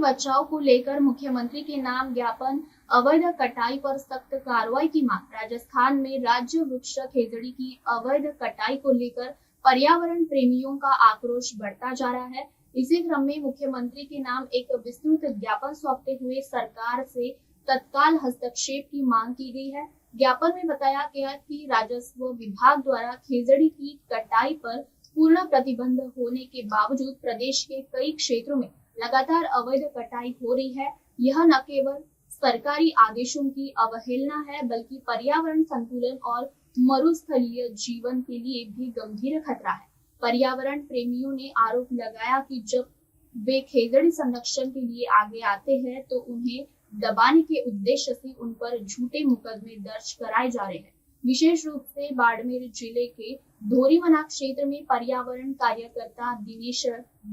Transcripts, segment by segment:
बचाव को लेकर मुख्यमंत्री के नाम ज्ञापन, अवैध कटाई पर सख्त कार्रवाई की मांग। राजस्थान में राज्य वृक्ष खेजड़ी की अवैध कटाई को लेकर पर्यावरण प्रेमियों का आक्रोश बढ़ता जा रहा है। इसी क्रम में मुख्यमंत्री के नाम एक विस्तृत ज्ञापन सौंपते हुए सरकार से तत्काल हस्तक्षेप की मांग की गई है। ज्ञापन में बताया गया कि राजस्व विभाग द्वारा खेजड़ी की कटाई पर पूर्ण प्रतिबंध होने के बावजूद प्रदेश के कई क्षेत्रों में लगातार अवैध कटाई हो रही है। यह न केवल सरकारी आदेशों की अवहेलना है, बल्कि पर्यावरण संतुलन और मरुस्थलीय जीवन के लिए भी गंभीर खतरा है। पर्यावरण प्रेमियों ने आरोप लगाया कि जब वे खेजड़ी संरक्षण के लिए आगे आते हैं तो उन्हें दबाने के उद्देश्य से उन पर झूठे मुकदमे दर्ज कराए जा रहे हैं। विशेष रूप से बाड़मेर जिले के धोरीमना क्षेत्र में पर्यावरण कार्यकर्ता दिनेश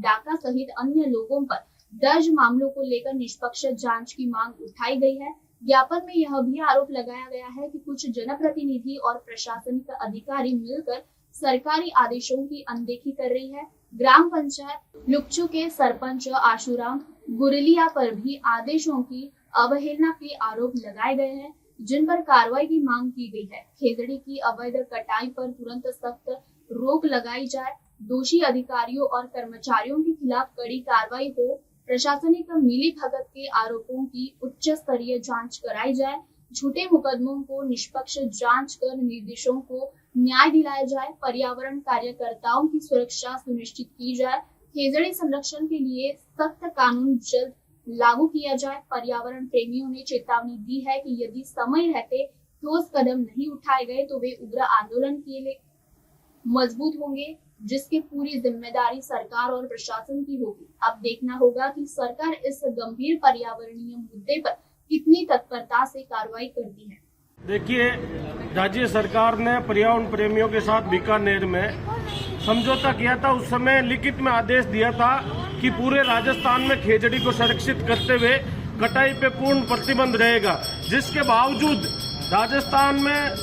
डाका सहित अन्य लोगों पर दर्ज मामलों को लेकर निष्पक्ष जांच की मांग उठाई गई है। ज्ञापन में यह भी आरोप लगाया गया है कि कुछ जनप्रतिनिधि और प्रशासनिक अधिकारी मिलकर सरकारी आदेशों की अनदेखी कर रही है। ग्राम पंचायत लुक्चू के सरपंच आशुराम गुरलिया पर भी आदेशों की अवहेलना के आरोप लगाए गए हैं, जिन पर कार्रवाई की मांग की गई है। खेजड़ी की अवैध कटाई पर तुरंत सख्त रोक लगाई जाए, दोषी अधिकारियों और कर्मचारियों के खिलाफ कड़ी कार्रवाई हो, प्रशासनिक मिलीभगत के आरोपों की उच्च स्तरीय जांच कराई जाए, झूठे मुकदमों को निष्पक्ष जांच कर निर्दोषों को न्याय दिलाया जाए, पर्यावरण कार्यकर्ताओं की सुरक्षा सुनिश्चित की जाए, खेजड़ी संरक्षण के लिए सख्त कानून जल्द लागू किया जाए। पर्यावरण प्रेमियों ने चेतावनी दी है कि यदि समय रहते ठोस कदम नहीं उठाए गए तो वे उग्र आंदोलन के लिए मजबूत होंगे, जिसकी पूरी जिम्मेदारी सरकार और प्रशासन की होगी। अब देखना होगा कि सरकार इस गंभीर पर्यावरणीय मुद्दे पर कितनी तत्परता से कार्रवाई करती है। देखिए, राज्य सरकार ने पर्यावरण प्रेमियों के साथ बीकानेर में समझौता किया था। उस समय लिखित में आदेश दिया था कि पूरे राजस्थान में खेजड़ी को संरक्षित करते हुए कटाई पे पूर्ण प्रतिबंध रहेगा, जिसके बावजूद राजस्थान में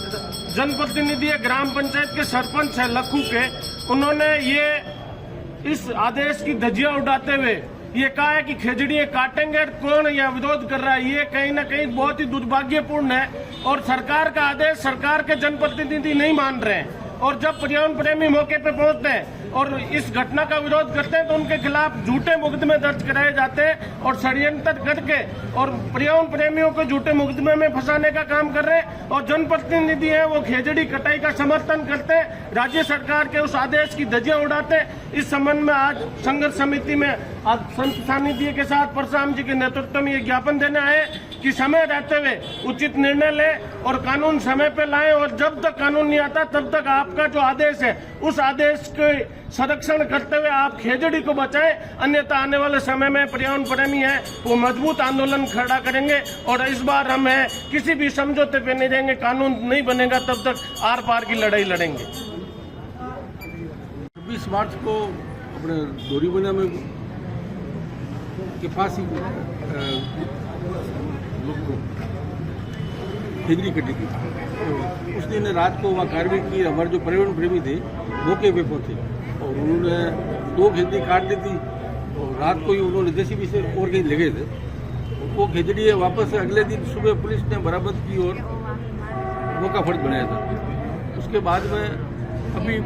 जनप्रतिनिधि ग्राम पंचायत के सरपंच है लखू के, उन्होंने ये इस आदेश की धज्जियां उड़ाते हुए ये कहा है कि खेजड़ी काटेंगे। कौन यह विरोध कर रहा है? ये कहीं ना कहीं बहुत ही दुर्भाग्यपूर्ण है और सरकार का आदेश सरकार के जनप्रतिनिधि नहीं मान रहे हैं। और जब पर्यावरण प्रेमी मौके पे पहुंचते हैं और इस घटना का विरोध करते हैं तो उनके खिलाफ झूठे मुकदमे दर्ज कराए जाते हैं और षड्यंत्र करके और पर्यावरण प्रेमियों को झूठे मुकदमे में फंसाने का काम कर रहे हैं। और जनप्रतिनिधि हैं वो खेजड़ी कटाई का समर्थन करते हैं, राज्य सरकार के उस आदेश की धज्जियां उड़ाते हैं। इस संबंध में आज संघर्ष समिति में आज संत सानिध्य के साथ परशुराम जी के नेतृत्व में ये ज्ञापन देने आए कि समय रहते हुए उचित निर्णय ले और कानून समय पे लाएं, और जब तक कानून नहीं आता तब तक आपका जो आदेश है उस आदेश के संरक्षण करते हुए आप खेजड़ी को बचाएं, अन्यथा आने वाले समय में पर्यावरण प्रेमी है वो मजबूत आंदोलन खड़ा करेंगे। और इस बार हम किसी भी समझौते पे नहीं रहेंगे, कानून नहीं बनेगा तब तक आर पार की लड़ाई लड़ेंगे। 26 मार्च को अपने धोरीमना में के पास ही खेजड़ी कटी थी, तो उस दिन रात को वहाँ कार्रवाई की। हमारे जो पर्यावरण प्रेमी थे मौके पे पहुंचे और उन्होंने 2 खेजड़ी काट दी थी और रात को ही उन्होंने जेसीबी से और कहीं ले गए थे। वो खेजड़ी वापस अगले दिन सुबह पुलिस ने बरामद की और मौका फर्ज बनाया था। उसके बाद में अभी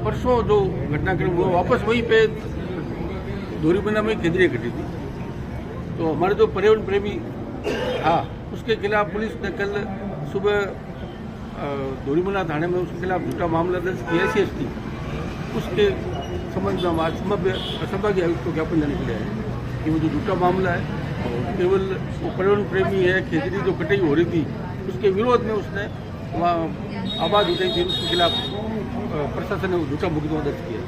परसों जो घटनाक्रम हुआ वापस वहीं पे धोरीमना में खेजड़ी कटी थी। तो हमारे जो पर्यावरण प्रेमी था उसके खिलाफ पुलिस ने कल सुबह धोरीमना थाने में उसके खिलाफ झूठा मामला दर्ज किया SC उसके संबंध में हम आज संभागीय आयुक्त को ज्ञापन देने के लिए आए कि वो जो झूठा मामला है और केवल वो पर्यावरण प्रेमी है, खेजड़ी जो कटाई हो रही थी उसके विरोध में उसने वहाँ आवाज़ उठाई थी, उसके खिलाफ प्रशासन ने झूठा मुकदमा दर्ज किया।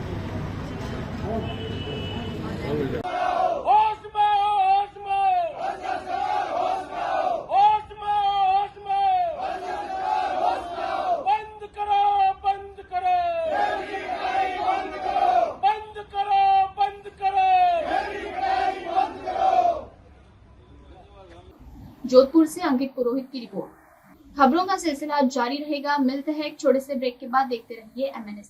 जोधपुर से अंकित पुरोहित की रिपोर्ट। खबरों का सिलसिला जारी रहेगा। मिलते हैं एक छोटे से ब्रेक के बाद। देखते रहिए MNS।